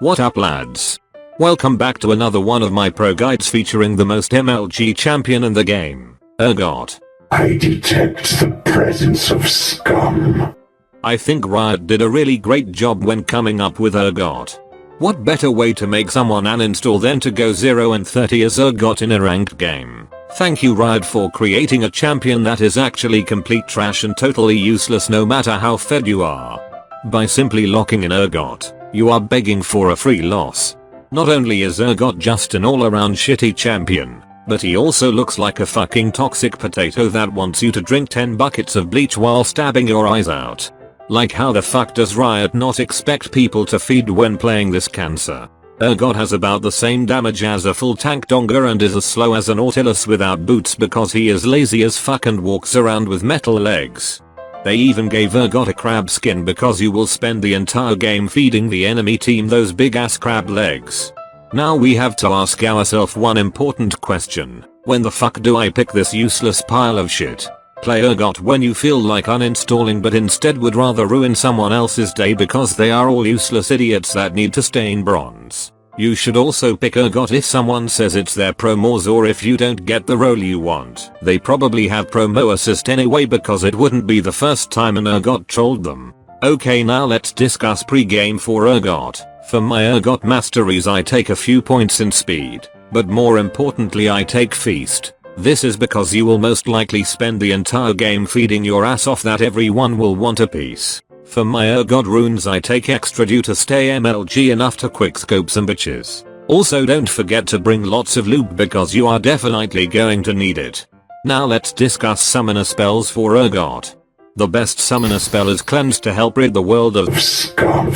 What up lads? Welcome back to another one of my pro guides featuring the most MLG champion in the game, Urgot. I detect the presence of scum. I think Riot did a really great job when coming up with Urgot. What better way to make someone uninstall than to go 0 and 30 as Urgot in a ranked game. Thank you Riot for creating a champion that is actually complete trash and totally useless no matter how fed you are. By simply locking in Urgot, you are begging for a free loss. Not only is Urgot just an all-around shitty champion, but he also looks like a fucking toxic potato that wants you to drink 10 buckets of bleach while stabbing your eyes out. Like how the fuck does Riot not expect people to feed when playing this cancer? Urgot has about the same damage as a full tank Donga and is as slow as an Nautilus without boots because he is lazy as fuck and walks around with metal legs. They even gave Urgot a crab skin because you will spend the entire game feeding the enemy team those big ass crab legs. Now we have to ask ourselves one important question. When the fuck do I pick this useless pile of shit? Play Urgot when you feel like uninstalling but instead would rather ruin someone else's day because they are all useless idiots that need to stay in bronze. You should also pick Urgot if someone says it's their promos or if you don't get the role you want. They probably have promo assist anyway because it wouldn't be the first time an Urgot trolled them. Okay, now let's discuss pregame for Urgot. For my Urgot masteries I take a few points in speed, but more importantly I take feast. This is because you will most likely spend the entire game feeding your ass off that everyone will want a piece. For my Urgot runes I take extra due to stay MLG enough to quickscope some bitches. Also don't forget to bring lots of lube because you are definitely going to need it. Now let's discuss summoner spells for Urgot. The best summoner spell is Cleanse to help rid the world of scum.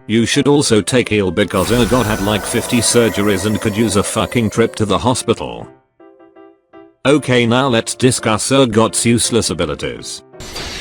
You should also take heal because Urgot had like 50 surgeries and could use a fucking trip to the hospital. Okay, now let's discuss Urgot's useless abilities.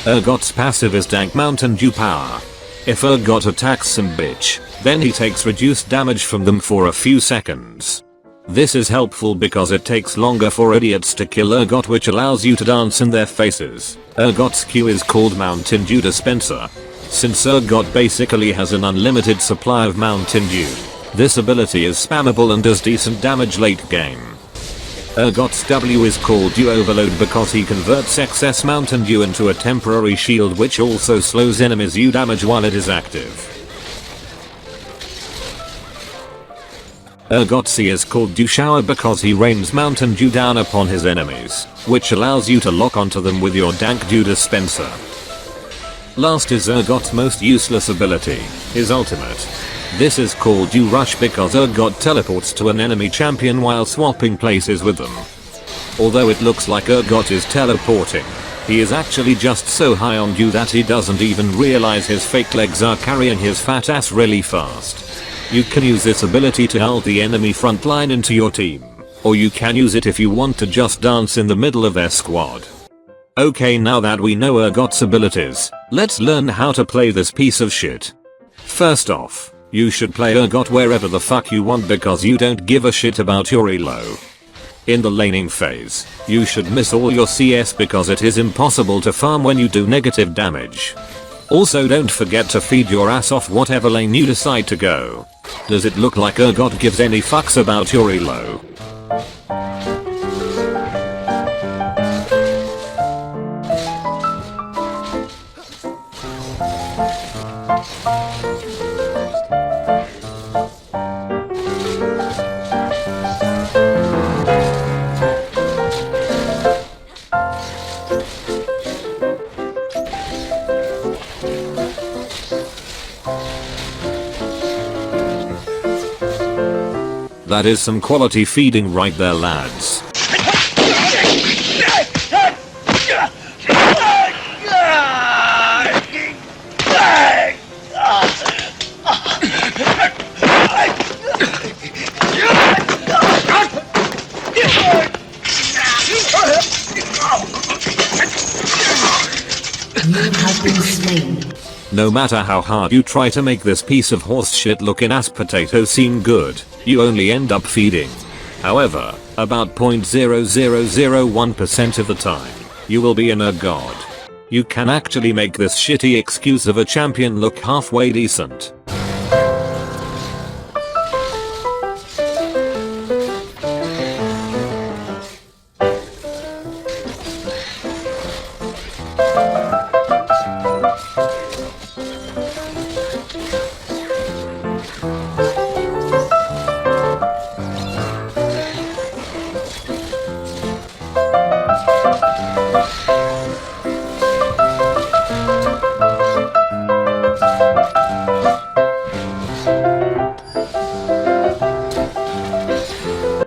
Urgot's passive is Dank Mountain Dew Power. If Urgot attacks some bitch, then he takes reduced damage from them for a few seconds. This is helpful because it takes longer for idiots to kill Urgot, which allows you to dance in their faces. Urgot's Q is called Mountain Dew Dispenser. Since Urgot basically has an unlimited supply of Mountain Dew, this ability is spammable and does decent damage late game. Urgot's W is called Dew Overload because he converts excess Mountain Dew into a temporary shield which also slows enemies' U damage while it is active. Urgot's C is called Dew Shower because he rains Mountain Dew down upon his enemies, which allows you to lock onto them with your Dank Dew Dispenser. Last is Urgot's most useless ability, his ultimate. This is called Dew Rush because Urgot teleports to an enemy champion while swapping places with them. Although it looks like Urgot is teleporting, he is actually just so high on Dew that he doesn't even realize his fake legs are carrying his fat ass really fast. You can use this ability to ult the enemy front line into your team, or you can use it if you want to just dance in the middle of their squad. Okay, now that we know Urgot's abilities, let's learn how to play this piece of shit. First off, you should play Urgot wherever the fuck you want because you don't give a shit about your elo. In the laning phase, you should miss all your CS because it is impossible to farm when you do negative damage. Also don't forget to feed your ass off whatever lane you decide to go. Does it look like Urgot gives any fucks about your elo? That is some quality feeding right there lads. You have been slain. No matter how hard you try to make this piece of horse shit looking ass potato seem good, you only end up feeding. However, about 0.0001% of the time, you will be an Urgot. You can actually make this shitty excuse of a champion look halfway decent.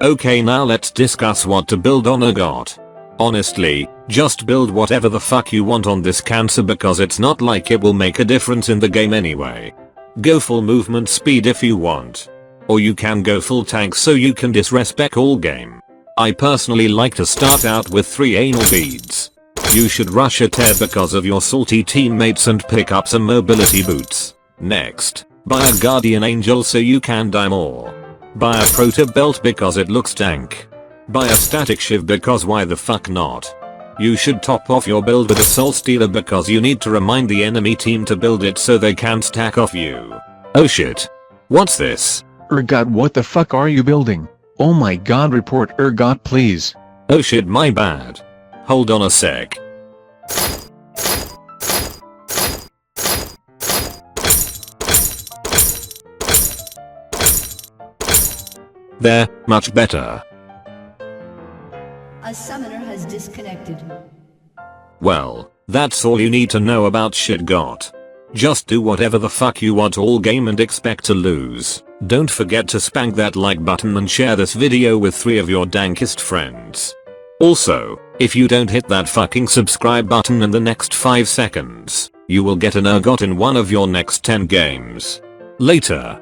Okay, now let's discuss what to build on Urgot. Honestly, just build whatever the fuck you want on this cancer because it's not like it will make a difference in the game anyway. Go full movement speed if you want. Or you can go full tank so you can disrespect all game. I personally like to start out with 3 anal beads. You should rush a tear because of your salty teammates and pick up some mobility boots. Next, buy a guardian angel so you can die more. Buy a proto belt because it looks dank. Buy a static shiv because why the fuck not? You should top off your build with a soul stealer because you need to remind the enemy team to build it so they can't stack off you. Oh shit. What's this? Urgot, what the fuck are you building? Oh my god, report Urgot please. Oh shit, my bad. Hold on a sec. There, much better. A summoner has disconnected. Well, that's all you need to know about Urgot. Just do whatever the fuck you want all game and expect to lose. Don't forget to spank that like button and share this video with 3 of your dankest friends. Also, if you don't hit that fucking subscribe button in the next 5 seconds, you will get an Urgot in one of your next 10 games. Later.